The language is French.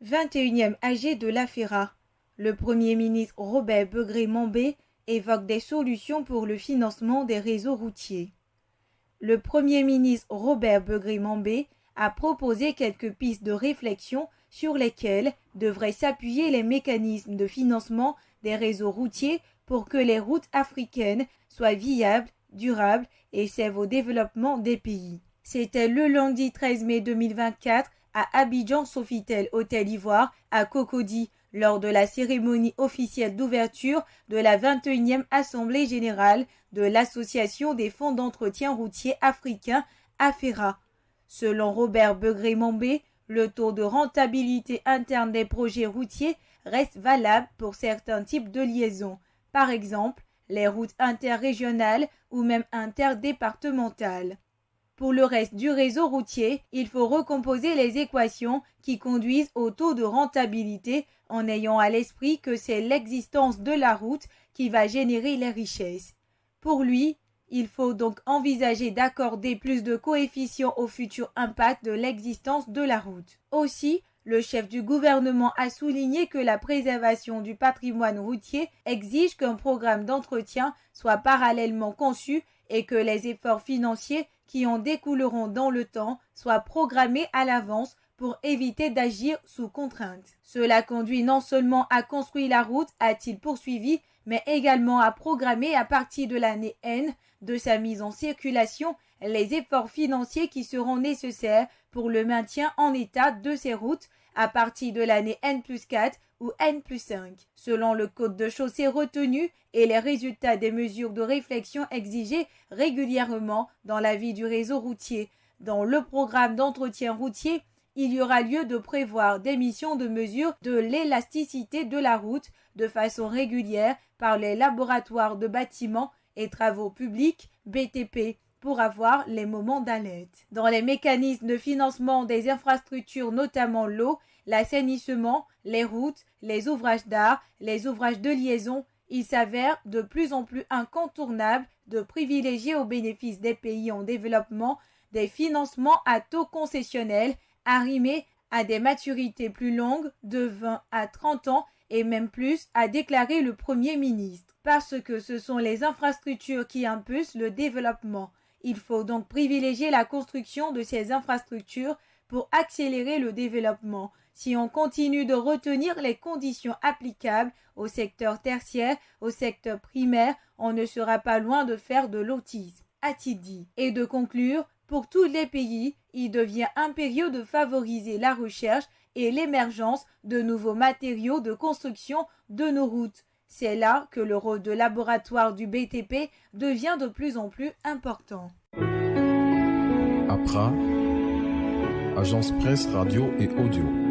21e AG de l'AFERA. Le Premier ministre Robert Begré-Mambé évoque des solutions pour le financement des réseaux routiers. Le Premier ministre Robert Begré-Mambé a proposé quelques pistes de réflexion sur lesquelles devraient s'appuyer les mécanismes de financement des réseaux routiers pour que les routes africaines soient viables, durables et servent au développement des pays. C'était le lundi 13 mai 2024 à Abidjan Sofitel Hôtel Ivoire à Cocody lors de la cérémonie officielle d'ouverture de la 21e Assemblée générale de l'Association des fonds d'entretien routier africains AFERA. Selon Robert Begré-Mambé, le taux de rentabilité interne des projets routiers reste valable pour certains types de liaisons, par exemple les routes interrégionales ou même interdépartementales. Pour le reste du réseau routier, il faut recomposer les équations qui conduisent au taux de rentabilité en ayant à l'esprit que c'est l'existence de la route qui va générer les richesses. Pour lui, il faut donc envisager d'accorder plus de coefficients au futur impact de l'existence de la route. Aussi, le chef du gouvernement a souligné que la préservation du patrimoine routier exige qu'un programme d'entretien soit parallèlement conçu et que les efforts financiers qui en découleront dans le temps soient programmés à l'avance pour éviter d'agir sous contrainte. Cela conduit non seulement à construire la route, a-t-il poursuivi, mais également à programmer à partir de l'année N de sa mise en circulation les efforts financiers qui seront nécessaires pour le maintien en état de ces routes à partir de l'année N+4 ou N+5. Selon le code de chaussée retenu et les résultats des mesures de réflexion exigées régulièrement dans la vie du réseau routier, dans le programme d'entretien routier, il y aura lieu de prévoir des missions de mesure de l'élasticité de la route de façon régulière par les laboratoires de bâtiments et travaux publics BTP pour avoir les moments d'alerte. Dans les mécanismes de financement des infrastructures, notamment l'eau, l'assainissement, les routes, les ouvrages d'art, les ouvrages de liaison, il s'avère de plus en plus incontournable de privilégier au bénéfice des pays en développement des financements à taux concessionnels arrimés à des maturités plus longues de 20 à 30 ans et même plus, a déclaré le Premier ministre. Parce que ce sont les infrastructures qui impulsent le développement. Il faut donc privilégier la construction de ces infrastructures pour accélérer le développement. Si on continue de retenir les conditions applicables au secteur tertiaire, au secteur primaire, on ne sera pas loin de faire de l'autisme, a-t-il dit. Et de conclure, pour tous les pays, il devient impérieux de favoriser la recherche et l'émergence de nouveaux matériaux de construction de nos routes. C'est là que le rôle de laboratoire du BTP devient de plus en plus important. APRA, Agence Presse, Radio et Audio.